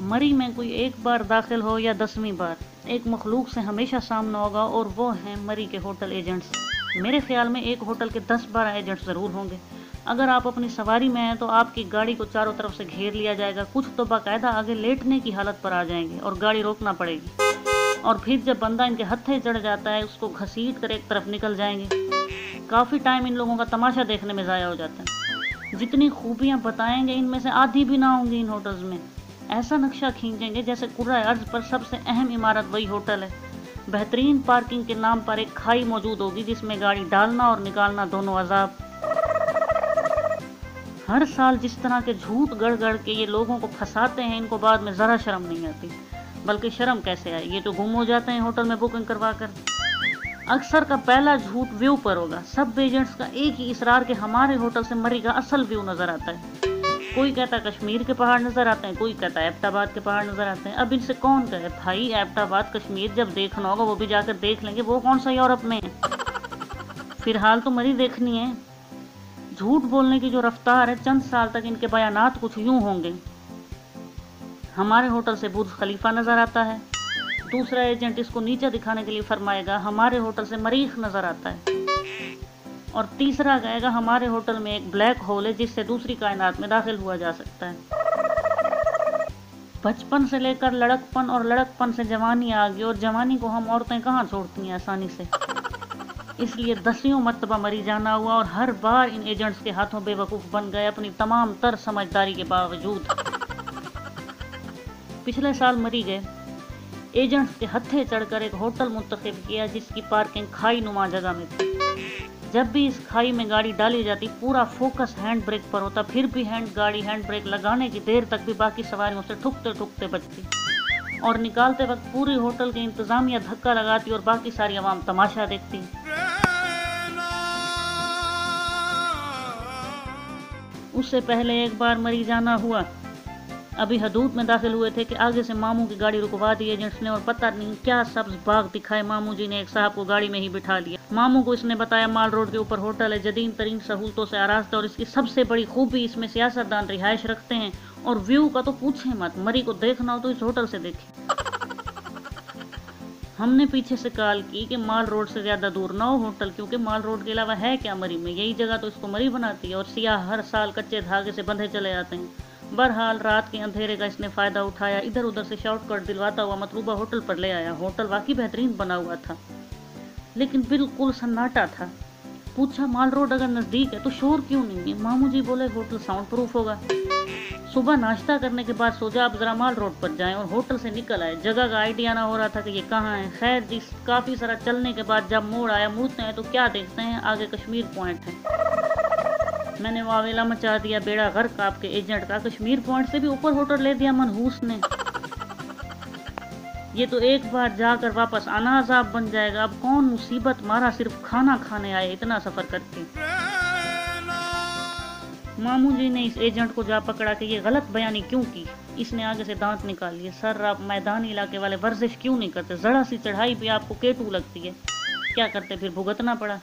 मरी में कोई एक बार दाखिल हो या 10वीं बार, एक मखलूक से हमेशा सामना होगा और वो हैं मरी के होटल एजेंट्स। मेरे ख्याल में एक होटल के 10-12 एजेंट्स ज़रूर होंगे। अगर आप अपनी सवारी में हैं तो आपकी गाड़ी को चारों तरफ से घेर लिया जाएगा। कुछ तो बाकायदा आगे लेटने की हालत पर आ जाएंगे और गाड़ी रोकना पड़ेगी। और फिर जब बंदा इनके हत्थे चढ़ जाता है उसको घसीट कर एक तरफ निकल जाएंगे। काफ़ी टाइम इन लोगों का तमाशा देखने में ज़ाया हो जाता है। जितनी खूबियाँ बताएंगे इनमें से आधी भी ना होंगी इन होटल्स में। ऐसा नक्शा खींचेंगे जैसे कुर्रा अर्ज पर सबसे अहम इमारत वही होटल है। बेहतरीन पार्किंग के नाम पर एक खाई मौजूद होगी जिसमें गाड़ी डालना और निकालना दोनों अजाब। हर साल जिस तरह के झूठ गढ़ गढ़ के ये लोगों को फंसाते हैं, इनको बाद में ज़रा शर्म नहीं आती। बल्कि शर्म कैसे आए, ये तो गुम हो जाते हैं होटल में बुकिंग करवा कर। अक्सर का पहला झूठ व्यू पर होगा। सब एजेंट्स का एक ही इसरार कि हमारे होटल से मरी का असल व्यू नज़र आता है। कोई कहता है कश्मीर के पहाड़ नज़र आते हैं, कोई कहता है एबटाबाद के पहाड़ नज़र आते हैं। अब इनसे कौन कहे भाई, एबटाबाद कश्मीर जब देखना होगा वो भी जाकर देख लेंगे, वो कौन सा यूरोप में है। फिलहाल तो मरी देखनी है। झूठ बोलने की जो रफ्तार है, चंद साल तक इनके बयानात कुछ यूं होंगे। हमारे होटल से बुर्ज खलीफा नज़र आता है। दूसरा एजेंट इसको नीचे दिखाने के लिए फरमाएगा हमारे होटल से मरीख नज़र आता है। और तीसरा कहेगा हमारे होटल में एक ब्लैक होल है जिससे दूसरी कायनात में दाखिल हुआ जा सकता है। बचपन से लेकर लड़कपन और लड़कपन से जवानी आ गई और जवानी को हम औरतें कहाँ छोड़ती हैं आसानी से। इसलिए 10वीं मर्तबा मरी जाना हुआ और हर बार इन एजेंट्स के हाथों बेवकूफ़ बन गए अपनी तमाम तर समझदारी के बावजूद। पिछले साल मरी गए। एजेंट्स के हत्थे चढ़कर एक होटल मुंतखब किया जिसकी पार्किंग खाई नुमा जगह में थी। जब भी इस खाई में गाड़ी डाली जाती पूरा फोकस हैंड ब्रेक पर होता, फिर भी गाड़ी हैंड ब्रेक लगाने की देर तक भी बाकी सवारियों से ठुकते ठुकते बचती और निकालते वक्त पूरी होटल की इंतजामिया धक्का लगाती और बाकी सारी आवाम तमाशा देखती। उससे पहले एक बार मरी जाना हुआ। अभी हदूद में दाखिल हुए थे कि आगे से मामू की गाड़ी रुकवा दी एजेंट्स ने और पता नहीं क्या सब्ज बाग दिखाए मामू जी ने एक साहब को गाड़ी में ही बिठा लिया। मामू को इसने बताया माल रोड के ऊपर होटल है, जदीद तरीन सहूलतों से आरास्ता और इसकी सबसे बड़ी खूबी इसमें सियासतदान रिहाइश रखते हैं और व्यू का तो पूछे मत। मरी को देखना हो तो इस होटल से देखें। हमने पीछे से कॉल की कि माल रोड से ज़्यादा दूर ना हो होटल, क्योंकि माल रोड के अलावा है क्या मरी में, यही जगह तो इसको मरी बनाती है और सियाह हर साल कच्चे धागे से बंधे चले आते हैं। बहरहाल रात के अंधेरे का इसने फ़ायदा उठाया, इधर उधर से शॉर्टकट दिलवाता हुआ मतलूबा होटल पर ले आया। होटल वाकई बेहतरीन बना हुआ था लेकिन बिल्कुल सन्नाटा था। पूछा माल रोड अगर नज़दीक है तो शोर क्यों नहीं है। मामू जी बोले होटल साउंड प्रूफ होगा। सुबह नाश्ता करने के बाद सोचा आप ज़रा माल रोड पर जाएं और होटल से निकल आए। जगह का आइडिया ना हो रहा था कि ये कहाँ है। खैर जिस काफ़ी सारा चलने के बाद जब मोड़ आया, मुड़ते हैं तो क्या देखते हैं आगे कश्मीर पॉइंट है। मैंने वावेला मचा दिया, बेड़ा गर्क आपके एजेंट का। कश्मीर पॉइंट से भी ऊपर होटल ले दिया मनहूस ने। ये तो एक बार जाकर वापस आना अजाब बन जाएगा। अब कौन मुसीबत मारा सिर्फ खाना खाने आए इतना सफ़र करके। मामू जी ने इस एजेंट को जा पकड़ा कि ये गलत बयानी क्यों की। इसने आगे से दांत निकाल लिए। सर आप मैदानी इलाके वाले वर्जिश क्यों नहीं करते, जरा सी चढ़ाई भी आपको केटू लगती है। क्या करते फिर, भुगतना पड़ा।